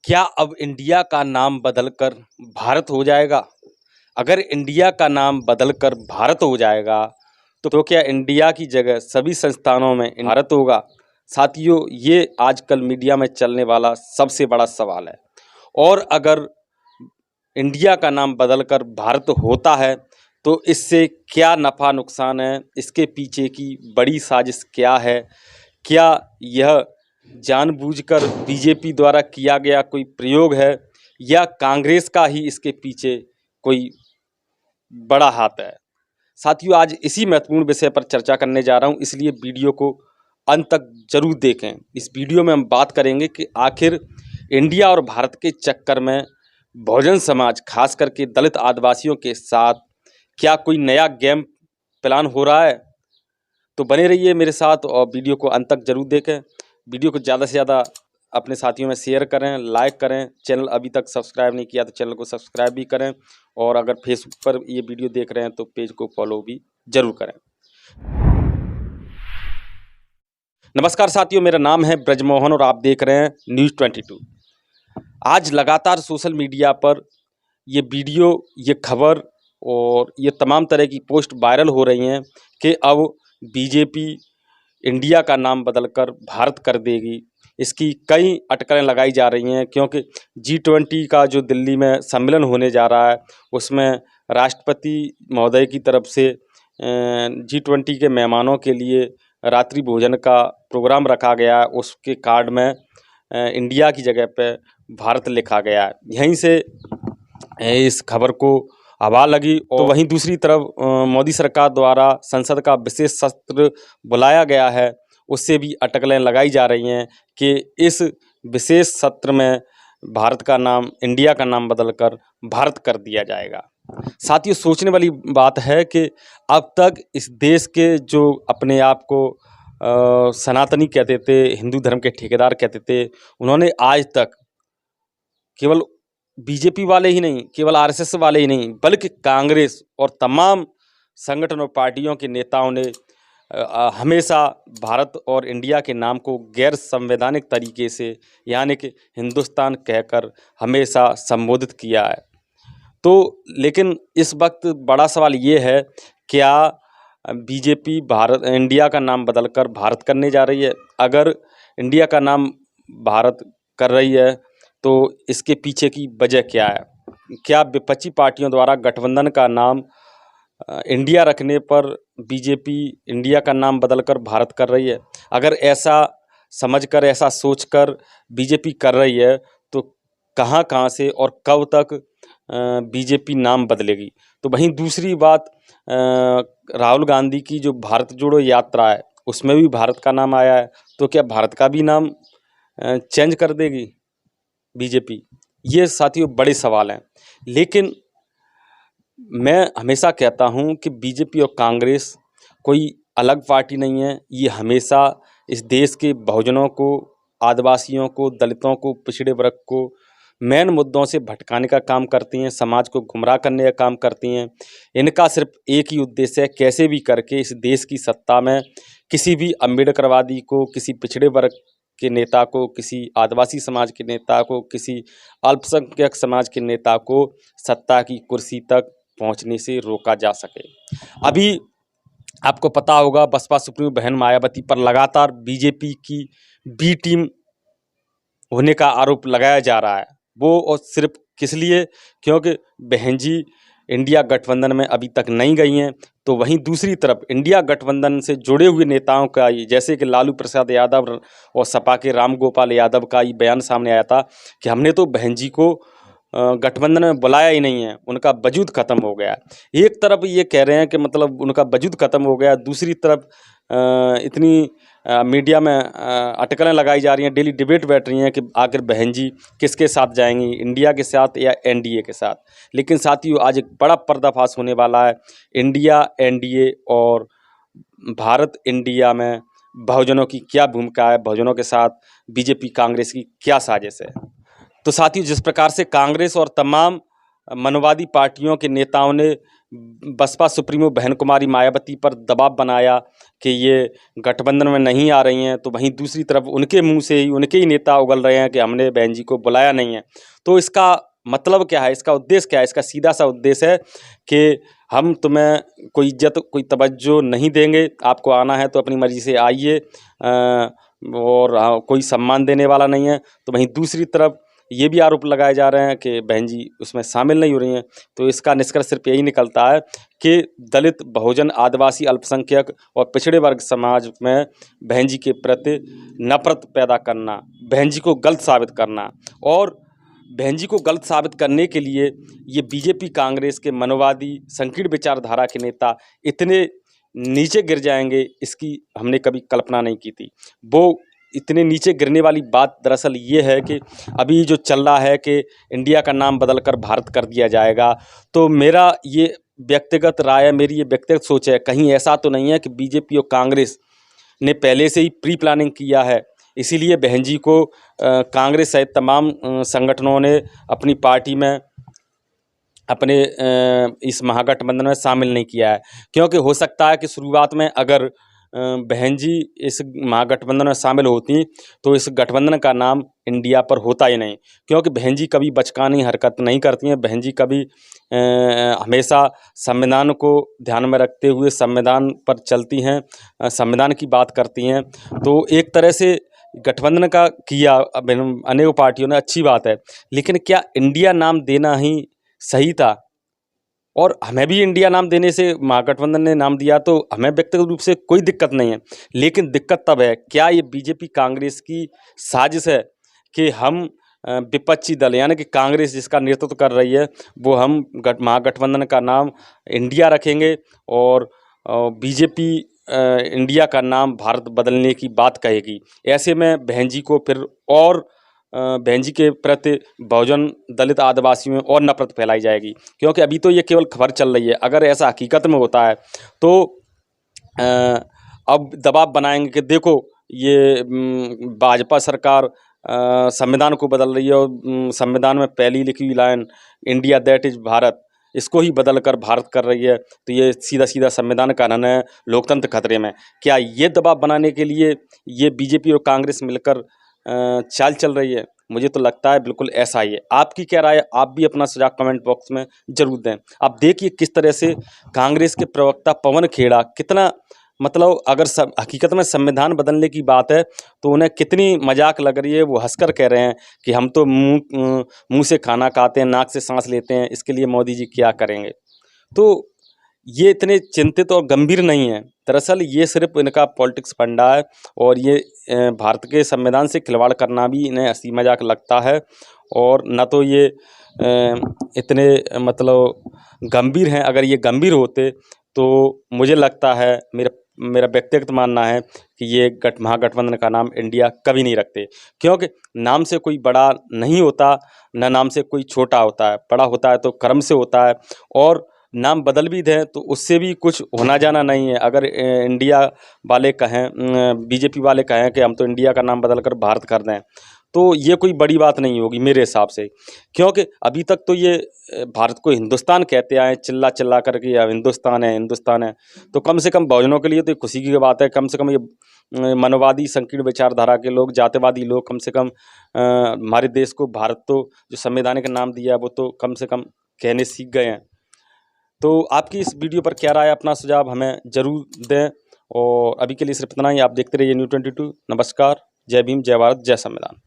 क्या अब इंडिया का नाम बदलकर भारत हो जाएगा? अगर इंडिया का नाम बदलकर भारत हो जाएगा, तो क्या इंडिया की जगह सभी संस्थानों में भारत होगा? साथियों, ये आजकल मीडिया में चलने वाला सबसे बड़ा सवाल है। और अगर इंडिया का नाम बदलकर भारत होता है, तो इससे क्या नफ़ा नुकसान है? इसके पीछे की बड़ी साजिश क्या है? क्या यह जानबूझकर बीजेपी द्वारा किया गया कोई प्रयोग है, या कांग्रेस का ही इसके पीछे कोई बड़ा हाथ है? साथियों, आज इसी महत्वपूर्ण विषय पर चर्चा करने जा रहा हूं, इसलिए वीडियो को अंत तक जरूर देखें। इस वीडियो में हम बात करेंगे कि आखिर इंडिया और भारत के चक्कर में बहुजन समाज, खास करके दलित आदिवासियों के साथ क्या कोई नया गेम प्लान हो रहा है? तो बने रहिए मेरे साथ और वीडियो को अंत तक जरूर देखें। वीडियो को ज़्यादा से ज़्यादा अपने साथियों में शेयर करें, लाइक करें। चैनल अभी तक सब्सक्राइब नहीं किया तो चैनल को सब्सक्राइब भी करें, और अगर फेसबुक पर ये वीडियो देख रहे हैं तो पेज को फॉलो भी जरूर करें। नमस्कार साथियों, मेरा नाम है ब्रजमोहन और आप देख रहे हैं न्यूज़ 22। आज लगातार सोशल मीडिया पर ये वीडियो, ये खबर और ये तमाम तरह की पोस्ट वायरल हो रही हैं कि अब बीजेपी इंडिया का नाम बदलकर भारत कर देगी। इसकी कई अटकलें लगाई जा रही हैं, क्योंकि G20 का जो दिल्ली में सम्मेलन होने जा रहा है, उसमें राष्ट्रपति महोदय की तरफ से G20 के मेहमानों के लिए रात्रि भोजन का प्रोग्राम रखा गया है। उसके कार्ड में इंडिया की जगह पे भारत लिखा गया है। यहीं से इस खबर को हवा लगी। और वहीं दूसरी तरफ मोदी सरकार द्वारा संसद का विशेष सत्र बुलाया गया है, उससे भी अटकलें लगाई जा रही हैं कि इस विशेष सत्र में भारत का नाम, इंडिया का नाम बदलकर भारत कर दिया जाएगा। साथियों, सोचने वाली बात है कि अब तक इस देश के जो अपने आप को सनातनी कहते थे, हिंदू धर्म के ठेकेदार कहते थे, उन्होंने आज तक केवल बीजेपी वाले ही नहीं, केवल आरएसएस वाले ही नहीं, बल्कि कांग्रेस और तमाम संगठन और पार्टियों के नेताओं ने हमेशा भारत और इंडिया के नाम को गैर संवैधानिक तरीके से, यानी कि हिंदुस्तान कहकर हमेशा संबोधित किया है। तो लेकिन इस वक्त बड़ा सवाल ये है, क्या बीजेपी इंडिया का नाम बदलकर भारत करने जा रही है? अगर इंडिया का नाम भारत कर रही है तो इसके पीछे की वजह क्या है? क्या विपक्षी पार्टियों द्वारा गठबंधन का नाम इंडिया रखने पर बीजेपी इंडिया का नाम बदलकर भारत कर रही है? अगर ऐसा समझकर, ऐसा सोचकर बीजेपी कर रही है, तो कहाँ से और कब तक बीजेपी नाम बदलेगी? तो वहीं दूसरी बात, राहुल गांधी की जो भारत जोड़ो यात्रा है, उसमें भी भारत का नाम आया है, तो क्या भारत का भी नाम चेंज कर देगी बीजेपी? ये साथियों बड़े सवाल हैं। लेकिन मैं हमेशा कहता हूं कि बीजेपी और कांग्रेस कोई अलग पार्टी नहीं है। ये हमेशा इस देश के बहुजनों को, आदिवासियों को, दलितों को, पिछड़े वर्ग को मेन मुद्दों से भटकाने का काम करती हैं, समाज को गुमराह करने का काम करती हैं। इनका सिर्फ एक ही उद्देश्य है, कैसे भी करके इस देश की सत्ता में किसी भी अम्बेडकरवादी को, किसी पिछड़े वर्ग के नेता को, किसी आदिवासी समाज के नेता को, किसी अल्पसंख्यक समाज के नेता को सत्ता की कुर्सी तक पहुंचने से रोका जा सके। अभी आपको पता होगा, बसपा सुप्रीमो बहन मायावती पर लगातार बीजेपी की बी टीम होने का आरोप लगाया जा रहा है। वो और सिर्फ किस लिए? क्योंकि बहन जी इंडिया गठबंधन में अभी तक नहीं गई हैं। तो वहीं दूसरी तरफ इंडिया गठबंधन से जुड़े हुए नेताओं का, जैसे कि लालू प्रसाद यादव और सपा के राम गोपाल यादव का ये बयान सामने आया था कि हमने तो बहन जी को गठबंधन में बुलाया ही नहीं है, उनका वजूद ख़त्म हो गया। एक तरफ ये कह रहे हैं कि मतलब उनका वजूद ख़त्म हो गया, दूसरी तरफ इतनी मीडिया में अटकलें लगाई जा रही हैं, डेली डिबेट बैठ रही हैं कि आखिर बहन जी किसके साथ जाएंगी, इंडिया के साथ या एनडीए के साथ। लेकिन साथियों, आज एक बड़ा पर्दाफाश होने वाला है। इंडिया, एनडीए और भारत इंडिया में बहुजनों की क्या भूमिका है, बहुजनों के साथ बीजेपी कांग्रेस की क्या साजिश है? तो साथियों, जिस प्रकार से कांग्रेस और तमाम मनवादी पार्टियों के नेताओं ने बसपा सुप्रीमो बहन कुमारी मायावती पर दबाव बनाया कि ये गठबंधन में नहीं आ रही हैं, तो वहीं दूसरी तरफ उनके मुंह से ही उनके ही नेता उगल रहे हैं कि हमने बहन जी को बुलाया नहीं है। तो इसका मतलब क्या है, इसका उद्देश्य क्या है? इसका सीधा सा उद्देश्य है कि हम तुम्हें कोई इज्जत कोई तवज्जो नहीं देंगे, आपको आना है तो अपनी मर्जी से आइए, और कोई सम्मान देने वाला नहीं है। तो वहीं दूसरी तरफ ये भी आरोप लगाए जा रहे हैं कि बहन जी उसमें शामिल नहीं हो रही हैं। तो इसका निष्कर्ष सिर्फ यही निकलता है कि दलित, बहुजन, आदिवासी, अल्पसंख्यक और पिछड़े वर्ग समाज में बहन जी के प्रति नफरत पैदा करना, बहन जी को गलत साबित करना, और बहन जी को गलत साबित करने के लिए ये बीजेपी कांग्रेस के मनोवादी संकीर्ण विचारधारा के नेता इतने नीचे गिर जाएंगे, इसकी हमने कभी कल्पना नहीं की थी। वो इतने नीचे गिरने वाली बात दरअसल ये है कि अभी जो चल रहा है कि इंडिया का नाम बदलकर भारत कर दिया जाएगा, तो मेरा ये व्यक्तिगत राय है, मेरी ये व्यक्तिगत सोच है, कहीं ऐसा तो नहीं है कि बीजेपी और कांग्रेस ने पहले से ही प्री प्लानिंग किया है, इसीलिए बहन जी को कांग्रेस सहित तमाम संगठनों ने अपनी पार्टी में, अपने इस महागठबंधन में शामिल नहीं किया है। क्योंकि हो सकता है कि शुरुआत में अगर बहन जी इस महागठबंधन में शामिल होती तो इस गठबंधन का नाम इंडिया पर होता ही नहीं, क्योंकि बहन जी कभी बचकानी हरकत नहीं करती हैं। बहन जी कभी हमेशा संविधान को ध्यान में रखते हुए संविधान पर चलती हैं, संविधान की बात करती हैं। तो एक तरह से गठबंधन का किया अनेक पार्टियों ने, अच्छी बात है, लेकिन क्या इंडिया नाम देना ही सही था? और हमें भी इंडिया नाम देने से महागठबंधन ने नाम दिया तो हमें व्यक्तिगत रूप से कोई दिक्कत नहीं है, लेकिन दिक्कत तब है, क्या ये बीजेपी कांग्रेस की साजिश है कि हम विपक्षी दल यानी कि कांग्रेस जिसका नेतृत्व कर रही है, वो हम महागठबंधन का नाम इंडिया रखेंगे और बीजेपी इंडिया का नाम भारत बदलने की बात कहेगी। ऐसे में बहन जी को फिर और बहन जी के प्रति बहुजन, दलित, आदिवासियों में और नफरत फैलाई जाएगी, क्योंकि अभी तो ये केवल खबर चल रही है। अगर ऐसा हकीकत में होता है तो अब दबाव बनाएंगे कि देखो ये भाजपा सरकार संविधान को बदल रही है और संविधान में पहली लिखी हुई line India that is Bharat, इसको ही बदल कर भारत कर रही है, तो ये सीधा सीधा संविधान का हनन है, लोकतंत्र खतरे में। क्या ये दबाव बनाने के लिए ये बीजेपी और कांग्रेस मिलकर चाल चल रही है? मुझे तो लगता है बिल्कुल ऐसा ही है। आपकी क्या राय है? आप भी अपना सुझाव कमेंट बॉक्स में जरूर दें। आप देखिए किस तरह से कांग्रेस के प्रवक्ता पवन खेड़ा कितना, मतलब अगर हकीकत में संविधान बदलने की बात है तो उन्हें कितनी मजाक लग रही है। वो हंसकर कह रहे हैं कि हम तो मुंह से खाना खाते हैं, नाक से सांस लेते हैं, इसके लिए मोदी जी क्या करेंगे। तो ये इतने चिंतित और गंभीर नहीं है, दरअसल ये सिर्फ इनका पॉलिटिक्स फंडा है और ये भारत के संविधान से खिलवाड़ करना भी इन्हें हंसी मजाक लगता है। और न तो ये इतने मतलब गंभीर हैं, अगर ये गंभीर होते तो मुझे लगता है, मेरा व्यक्तिगत मानना है कि ये महागठबंधन का नाम इंडिया कभी नहीं रखते, क्योंकि नाम से कोई बड़ा नहीं होता, न नाम से कोई छोटा होता है। बड़ा होता है तो कर्म से होता है, और नाम बदल भी दें तो उससे भी कुछ होना जाना नहीं है। अगर इंडिया वाले कहें, बीजेपी वाले कहें कि हम तो इंडिया का नाम बदल कर भारत कर दें, तो ये कोई बड़ी बात नहीं होगी मेरे हिसाब से, क्योंकि अभी तक तो ये भारत को हिंदुस्तान कहते आए, चिल्ला चिल्ला करके हिंदुस्तान है हिंदुस्तान है। तो कम से कम बहुजनों के लिए तो खुशी की बात है, कम से कम ये मनोवादी संकीर्ण विचारधारा के लोग, जातिवादी लोग कम से कम हमारे देश को भारत तो जो संवैधानिक नाम दिया है वो तो कम से कम कहने सीख गए हैं। तो आपकी इस वीडियो पर क्या राय है? अपना सुझाव हमें ज़रूर दें, और अभी के लिए सिर्फ इतना ही। आप देखते रहिए News 22। नमस्कार, जय भीम, जय भारत, जय संविधान।